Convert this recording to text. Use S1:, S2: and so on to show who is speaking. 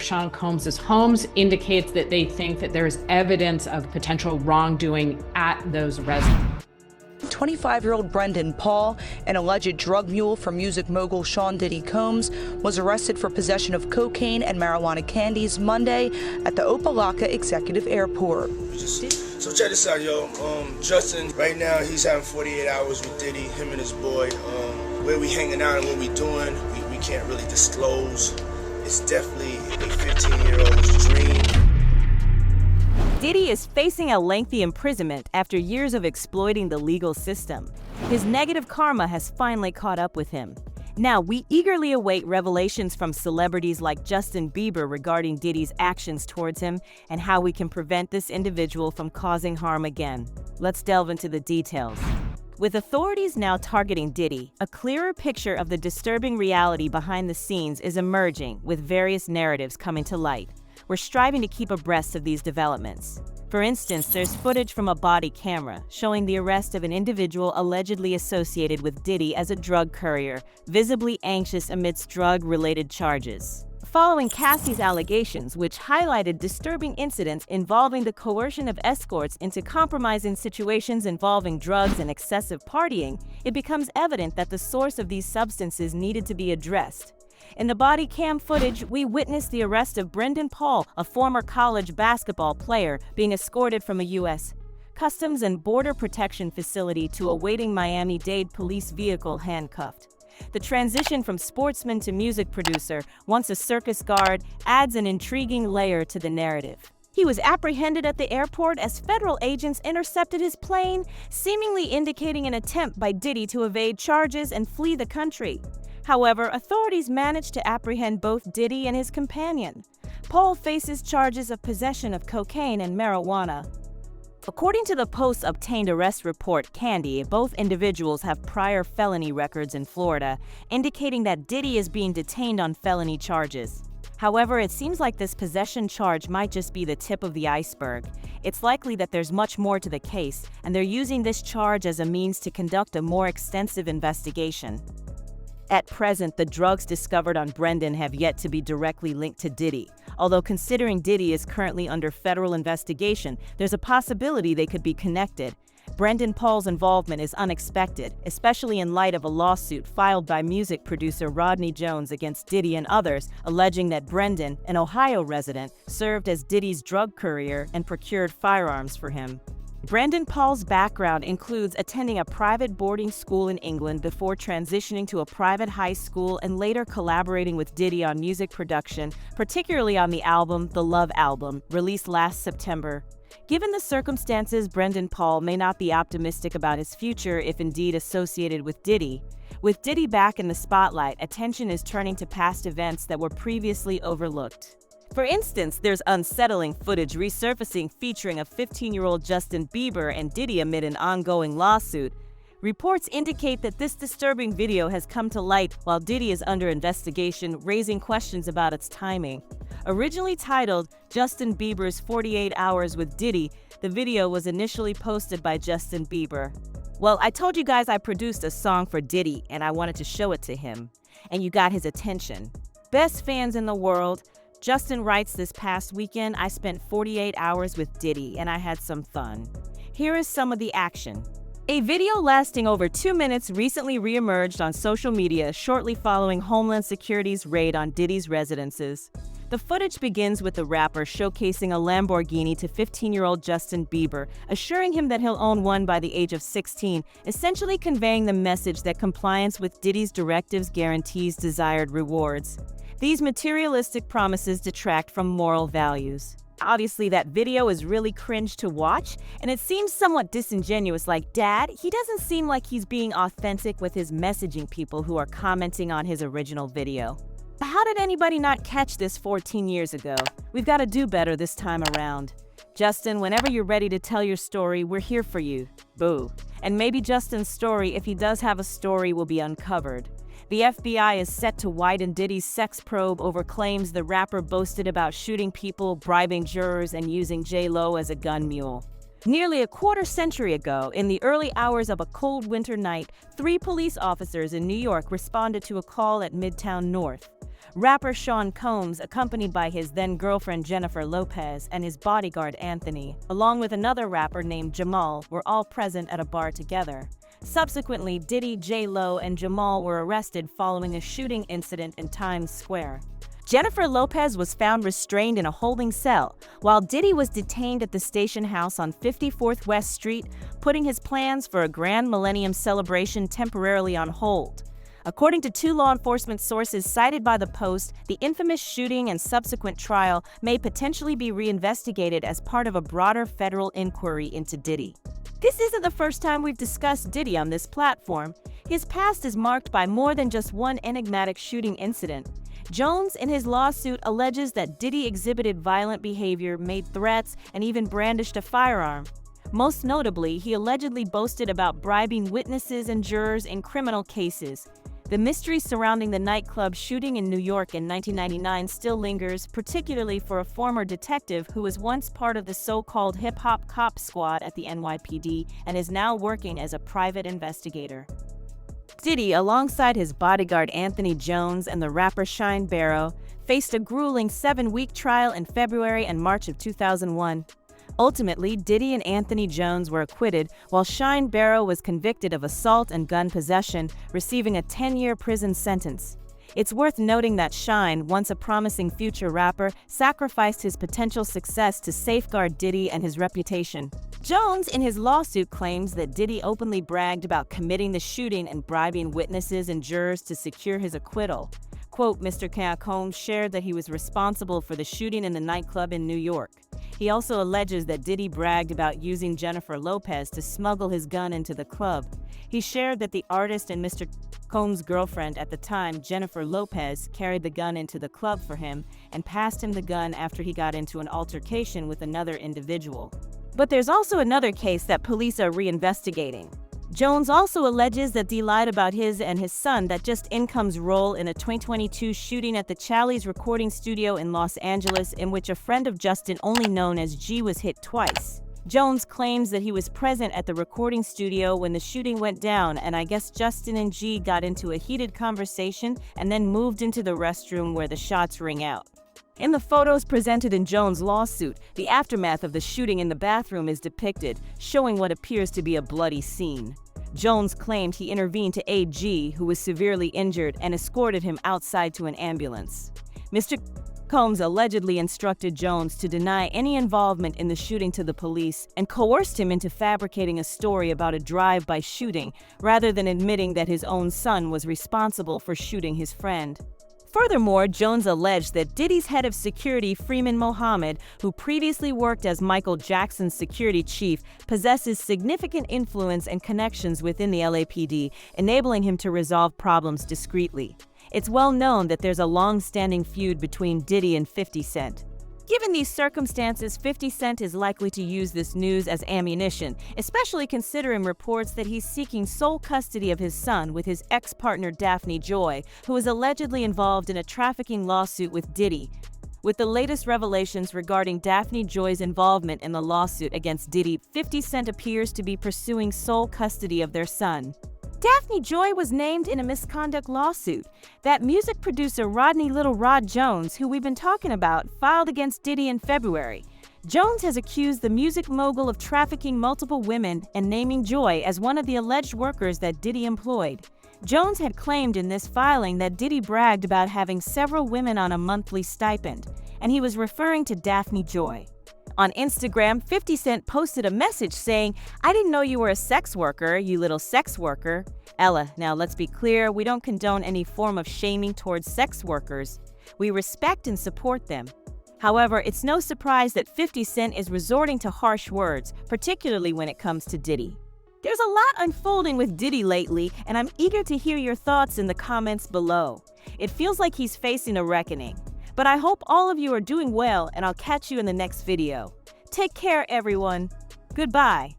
S1: Sean Combs' homes indicates that they think that there is evidence of potential wrongdoing at those residences.
S2: 25-year-old Brendan Paul, an alleged drug mule for music mogul Sean Diddy Combs, was arrested for possession of cocaine and marijuana candies Monday at the Opa-locka Executive Airport.
S3: So check this out, yo. Justin, right now he's having 48 hours with Diddy, him and his boy. Where we hanging out and what we doing, we can't really disclose. It's definitely a 15-year-old's dream.
S4: Diddy is facing a lengthy imprisonment after years of exploiting the legal system. His negative karma has finally caught up with him. Now, we eagerly await revelations from celebrities like Justin Bieber regarding Diddy's actions towards him and how we can prevent this individual from causing harm again. Let's delve into the details. With authorities now targeting Diddy, a clearer picture of the disturbing reality behind the scenes is emerging, with various narratives coming to light. We're striving to keep abreast of these developments. For instance, there's footage from a body camera showing the arrest of an individual allegedly associated with Diddy as a drug courier, visibly anxious amidst drug-related charges. Following Cassie's allegations, which highlighted disturbing incidents involving the coercion of escorts into compromising situations involving drugs and excessive partying, it becomes evident that the source of these substances needed to be addressed. In the body cam footage, we witnessed the arrest of Brendan Paul, a former college basketball player, being escorted from a U.S. Customs and Border Protection facility to a waiting Miami-Dade police vehicle handcuffed. The transition from sportsman to music producer, once a circus guard, adds an intriguing layer to the narrative. He was apprehended at the airport as federal agents intercepted his plane, seemingly indicating an attempt by Diddy to evade charges and flee the country. However, authorities managed to apprehend both Diddy and his companion. Paul faces charges of possession of cocaine and marijuana. According to the Post's obtained arrest report, Candy, both individuals have prior felony records in Florida, indicating that Diddy is being detained on felony charges. However, it seems like this possession charge might just be the tip of the iceberg. It's likely that there's much more to the case, and they're using this charge as a means to conduct a more extensive investigation. At present, the drugs discovered on Brendan have yet to be directly linked to Diddy. Although considering Diddy is currently under federal investigation, there's a possibility they could be connected. Brendan Paul's involvement is unexpected, especially in light of a lawsuit filed by music producer Rodney Jones against Diddy and others, alleging that Brendan, an Ohio resident, served as Diddy's drug courier and procured firearms for him. Brendan Paul's background includes attending a private boarding school in England before transitioning to a private high school and later collaborating with Diddy on music production, particularly on the album The Love Album, released last September. Given the circumstances, Brendan Paul may not be optimistic about his future if indeed associated with Diddy. With Diddy back in the spotlight, attention is turning to past events that were previously overlooked. For instance, there's unsettling footage resurfacing featuring a 15-year-old Justin Bieber and Diddy amid an ongoing lawsuit. Reports indicate that this disturbing video has come to light while Diddy is under investigation, raising questions about its timing. Originally titled Justin Bieber's 48 Hours with Diddy, the video was initially posted by Justin Bieber. Well, I told you guys I produced a song for Diddy and I wanted to show it to him. And you got his attention. Best fans in the world. Justin writes, this past weekend, I spent 48 hours with Diddy and I had some fun. Here is some of the action. A video lasting over 2 minutes recently reemerged on social media shortly following Homeland Security's raid on Diddy's residences. The footage begins with the rapper showcasing a Lamborghini to 15-year-old Justin Bieber, assuring him that he'll own one by the age of 16, essentially conveying the message that compliance with Diddy's directives guarantees desired rewards. These materialistic promises detract from moral values. Obviously, that video is really cringe to watch, and it seems somewhat disingenuous, like, Dad, he doesn't seem like he's being authentic with his messaging people who are commenting on his original video. How did anybody not catch this 14 years ago? We've got to do better this time around. Justin, whenever you're ready to tell your story, we're here for you. Boo. And maybe Justin's story, if he does have a story, will be uncovered. The FBI is set to widen Diddy's sex probe over claims the rapper boasted about shooting people, bribing jurors, and using J-Lo as a gun mule. Nearly a quarter-century ago, in the early hours of a cold winter night, 3 police officers in New York responded to a call at Midtown North. Rapper Sean Combs, accompanied by his then-girlfriend Jennifer Lopez and his bodyguard Anthony, along with another rapper named Jamal, were all present at a bar together. Subsequently, Diddy, J-Lo, and Jamal were arrested following a shooting incident in Times Square. Jennifer Lopez was found restrained in a holding cell, while Diddy was detained at the station house on 54th West Street, putting his plans for a grand millennium celebration temporarily on hold. According to two law enforcement sources cited by the Post, the infamous shooting and subsequent trial may potentially be reinvestigated as part of a broader federal inquiry into Diddy. This isn't the first time we've discussed Diddy on this platform. His past is marked by more than just one enigmatic shooting incident. Jones, in his lawsuit, alleges that Diddy exhibited violent behavior, made threats, and even brandished a firearm. Most notably, he allegedly boasted about bribing witnesses and jurors in criminal cases. The mystery surrounding the nightclub shooting in New York in 1999 still lingers, particularly for a former detective who was once part of the so-called hip-hop cop squad at the NYPD and is now working as a private investigator. Diddy, alongside his bodyguard Anthony Jones and the rapper Shyne Barrow, faced a grueling 7-week trial in February and March of 2001. Ultimately, Diddy and Anthony Jones were acquitted, while Shyne Barrow was convicted of assault and gun possession, receiving a 10-year prison sentence. It's worth noting that Shyne, once a promising future rapper, sacrificed his potential success to safeguard Diddy and his reputation. Jones, in his lawsuit, claims that Diddy openly bragged about committing the shooting and bribing witnesses and jurors to secure his acquittal. Quote, Mr. Combs shared that he was responsible for the shooting in the nightclub in New York. He also alleges that Diddy bragged about using Jennifer Lopez to smuggle his gun into the club. He shared that the artist and Mr. Combs' girlfriend at the time, Jennifer Lopez, carried the gun into the club for him and passed him the gun after he got into an altercation with another individual. But there's also another case that police are reinvestigating. Jones also alleges that Diddy lied about his and his son that just income's role in a 2022 shooting at the Chali's recording studio in Los Angeles, in which a friend of Justin, only known as G, was hit twice. Jones claims that he was present at the recording studio when the shooting went down, and I guess Justin and G got into a heated conversation and then moved into the restroom where the shots ring out. In the photos presented in Jones' lawsuit, the aftermath of the shooting in the bathroom is depicted, showing what appears to be a bloody scene. Jones claimed he intervened to aid G, who was severely injured, and escorted him outside to an ambulance. Mr. Combs allegedly instructed Jones to deny any involvement in the shooting to the police and coerced him into fabricating a story about a drive-by shooting, rather than admitting that his own son was responsible for shooting his friend. Furthermore, Jones alleged that Diddy's head of security, Freeman Mohammed, who previously worked as Michael Jackson's security chief, possesses significant influence and connections within the LAPD, enabling him to resolve problems discreetly. It's well known that there's a long-standing feud between Diddy and 50 Cent. Given these circumstances, 50 Cent is likely to use this news as ammunition, especially considering reports that he's seeking sole custody of his son with his ex-partner Daphne Joy, who is allegedly involved in a trafficking lawsuit with Diddy. With the latest revelations regarding Daphne Joy's involvement in the lawsuit against Diddy, 50 Cent appears to be pursuing sole custody of their son. Daphne Joy was named in a misconduct lawsuit that music producer Rodney Little Rod Jones, who we've been talking about, filed against Diddy in February. Jones has accused the music mogul of trafficking multiple women and naming Joy as one of the alleged workers that Diddy employed. Jones had claimed in this filing that Diddy bragged about having several women on a monthly stipend, and he was referring to Daphne Joy. On Instagram, 50 Cent posted a message saying, "I didn't know you were a sex worker, you little sex worker." Ella, now let's be clear, we don't condone any form of shaming towards sex workers. We respect and support them. However, it's no surprise that 50 Cent is resorting to harsh words, particularly when it comes to Diddy. There's a lot unfolding with Diddy lately, and I'm eager to hear your thoughts in the comments below. It feels like he's facing a reckoning. But I hope all of you are doing well, and I'll catch you in the next video. Take care, everyone. Goodbye.